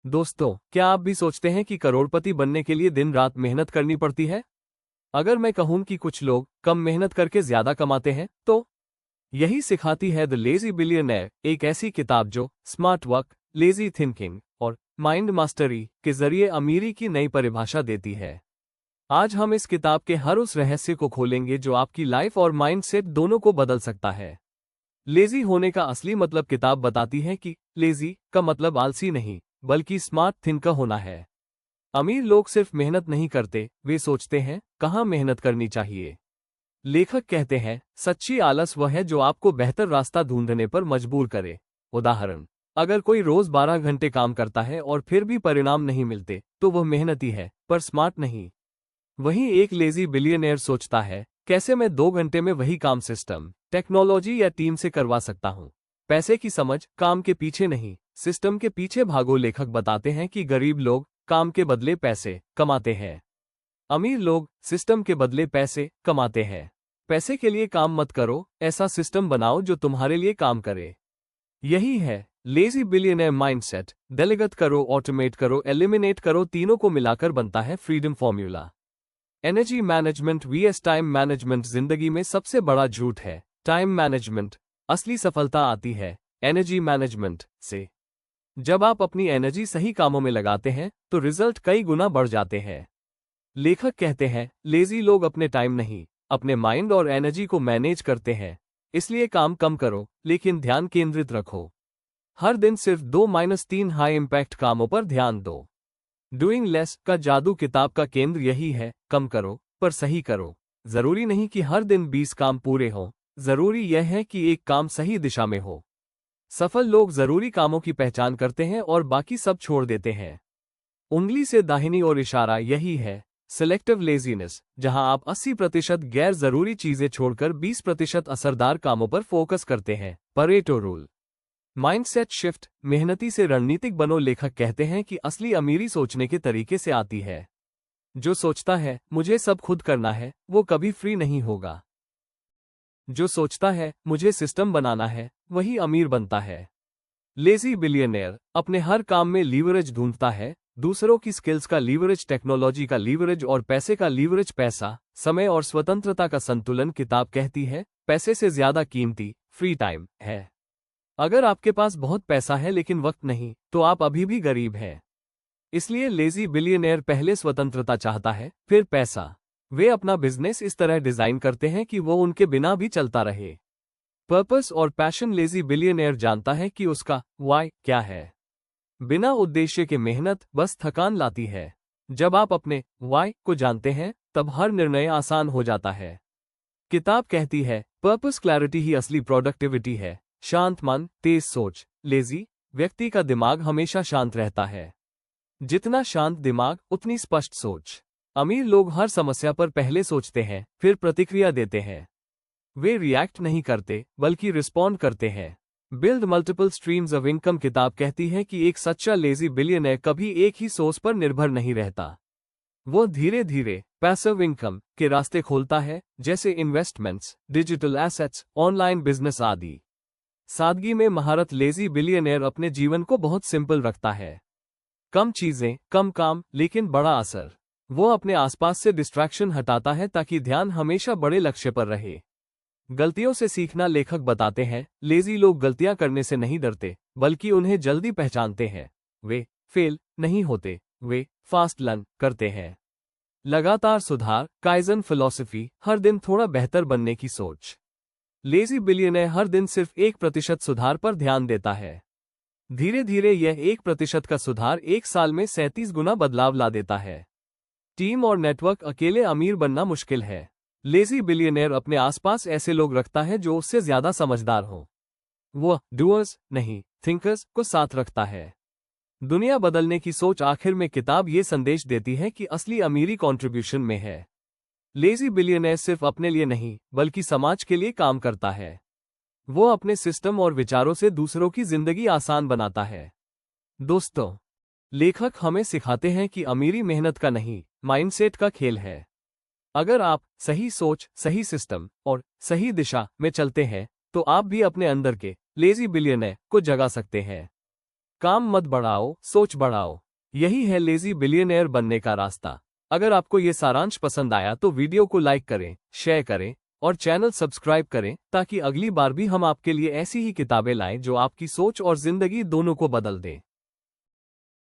दोस्तों, क्या आप भी सोचते हैं कि करोड़पति बनने के लिए दिन रात मेहनत करनी पड़ती है? अगर मैं कहूं कि कुछ लोग कम मेहनत करके ज्यादा कमाते हैं, तो यही सिखाती है द लेजी बिलियनेयर, एक ऐसी किताब जो स्मार्ट वर्क, लेजी थिंकिंग और माइंड मास्टरी के जरिए अमीरी की नई परिभाषा देती है। आज हम इस किताब के हर उस रहस्य को खोलेंगे जो आपकी लाइफ और माइंडसेट दोनों को बदल सकता है। लेजी होने का असली मतलब किताब बताती है कि लेजी का मतलब आलसी नहीं, बल्कि स्मार्ट थिंकर होना है। अमीर लोग सिर्फ मेहनत नहीं करते, वे सोचते हैं कहाँ मेहनत करनी चाहिए। लेखक कहते हैं, सच्ची आलस वह है जो आपको बेहतर रास्ता ढूंढने पर मजबूर करे। उदाहरण, अगर कोई रोज 12 घंटे काम करता है और फिर भी परिणाम नहीं मिलते, तो वह मेहनती है पर स्मार्ट नहीं। वहीं एक लेजी बिलियनेयर सोचता है, कैसे मैं 2 घंटे में वही काम सिस्टम, टेक्नोलॉजी या टीम से करवा सकता हूँ। पैसे की समझ काम के पीछे नहीं, सिस्टम के पीछे भागो। लेखक बताते हैं कि गरीब लोग काम के बदले पैसे कमाते हैं, अमीर लोग सिस्टम के बदले पैसे कमाते हैं। पैसे के लिए काम मत करो, ऐसा सिस्टम बनाओ जो तुम्हारे लिए काम करे। यही है लेजी बिलियनेयर माइंडसेट। डेलीगेट करो, ऑटोमेट करो, एलिमिनेट करो, तीनों को मिलाकर बनता है freedom formula. Energy management vs time management जिंदगी में सबसे बड़ा झूठ है। टाइम मैनेजमेंट, असली सफलता आती है एनर्जी मैनेजमेंट से। जब आप अपनी एनर्जी सही कामों में लगाते हैं तो रिजल्ट कई गुना बढ़ जाते हैं। लेखक कहते हैं, लेजी लोग अपने टाइम नहीं, अपने माइंड और एनर्जी को मैनेज करते हैं। इसलिए काम कम करो, लेकिन ध्यान केंद्रित रखो। हर दिन सिर्फ 2-3 हाई इम्पैक्ट कामों पर ध्यान दो। डूइंग लेस का जादू किताब का केंद्र यही है, कम करो पर सही करो। जरूरी नहीं कि हर दिन 20 काम पूरे हों, जरूरी यह है कि एक काम सही दिशा में हो। सफल लोग जरूरी कामों की पहचान करते हैं और बाकी सब छोड़ देते हैं। उंगली से दाहिनी ओर इशारा यही है सिलेक्टिव लेजीनेस, जहां आप 80% गैर जरूरी चीजें छोड़कर 20% असरदार कामों पर फोकस करते हैं। Pareto rule. माइंडसेट शिफ्ट, मेहनती से रणनीतिक बनो। लेखक कहते हैं कि असली अमीरी सोचने के तरीके से आती है। जो सोचता है मुझे सब खुद करना है, वो कभी फ्री नहीं होगा। जो सोचता है मुझे सिस्टम बनाना है, वही अमीर बनता है। लेजी बिलियनेयर अपने हर काम में लीवरेज ढूंढता है, दूसरों की स्किल्स का लीवरेज, टेक्नोलॉजी का लीवरेज और पैसे का लीवरेज। पैसा, समय और स्वतंत्रता का संतुलन। किताब कहती है, पैसे से ज्यादा कीमती फ्री टाइम है। अगर आपके पास बहुत पैसा है लेकिन वक्त नहीं, तो आप अभी भी गरीब हैं। इसलिए लेजी बिलियनेयर पहले स्वतंत्रता चाहता है, फिर पैसा। वे अपना बिजनेस इस तरह डिजाइन करते हैं कि वो उनके बिना भी चलता रहे। पर्पस और पैशन। लेजी बिलियनेयर जानता है कि उसका वाई क्या है। बिना उद्देश्य के मेहनत बस थकान लाती है। जब आप अपने वाई को जानते हैं, तब हर निर्णय आसान हो जाता है। किताब कहती है, पर्पस क्लैरिटी ही असली प्रोडक्टिविटी है। शांत मन, तेज सोच। लेजी व्यक्ति का दिमाग हमेशा शांत रहता है। जितना शांत दिमाग, उतनी स्पष्ट सोच। अमीर लोग हर समस्या पर पहले सोचते हैं, फिर प्रतिक्रिया देते हैं। वे रिएक्ट नहीं करते, बल्कि रिस्पॉन्ड करते हैं। Build multiple streams of income. किताब कहती है कि एक सच्चा लेजी बिलियनेयर कभी एक ही सोर्स पर निर्भर नहीं रहता। वो धीरे धीरे पैसिव इनकम के रास्ते खोलता है, जैसे investments, digital assets, online business आदि। सादगी में महारत। लेजी बिलियनेयर अपने जीवन को बहुत सिंपल रखता है। कम चीजें, कम काम, लेकिन बड़ा असर। वो अपने आसपास से डिस्ट्रैक्शन हटाता है ताकि ध्यान हमेशा बड़े लक्ष्य पर रहे। गलतियों से सीखना। लेखक बताते हैं, लेजी लोग गलतियां करने से नहीं डरते, बल्कि उन्हें जल्दी पहचानते हैं। वे फेल नहीं होते, वे फास्ट लर्न करते हैं। लगातार सुधार, काइजन फिलॉसफी, हर दिन थोड़ा बेहतर बनने की सोच। लेजी बिलियनेयर हर दिन सिर्फ 1% सुधार पर ध्यान देता है। धीरे धीरे यह 1% का सुधार 1 साल में 37 गुना बदलाव ला देता है। टीम और नेटवर्क। अकेले अमीर बनना मुश्किल है। लेजी बिलियनेयर अपने आसपास ऐसे लोग रखता है जो उससे ज्यादा समझदार हो। वो डूअर्स नहीं, थिंकर्स को साथ रखता है। दुनिया बदलने की सोच। आखिर में किताब ये संदेश देती है कि असली अमीरी कंट्रीब्यूशन में है। लेजी बिलियनेयर सिर्फ अपने लिए नहीं, बल्कि समाज के लिए काम करता है। वो अपने सिस्टम और विचारों से दूसरों की जिंदगी आसान बनाता है। दोस्तों, लेखक हमें सिखाते हैं कि अमीरी मेहनत का नहीं, माइंडसेट का खेल है। अगर आप सही सोच, सही सिस्टम और सही दिशा में चलते हैं, तो आप भी अपने अंदर के लेजी बिलियनेयर को जगा सकते हैं। काम मत बढ़ाओ, सोच बढ़ाओ। यही है लेजी बिलियनेयर बनने का रास्ता। अगर आपको ये सारांश पसंद आया तो वीडियो को लाइक करें, शेयर करें और चैनल सब्सक्राइब करें ताकि अगली बार भी हम आपके लिए ऐसी ही किताबें लाएं जो आपकी सोच और जिंदगी दोनों को बदल दें।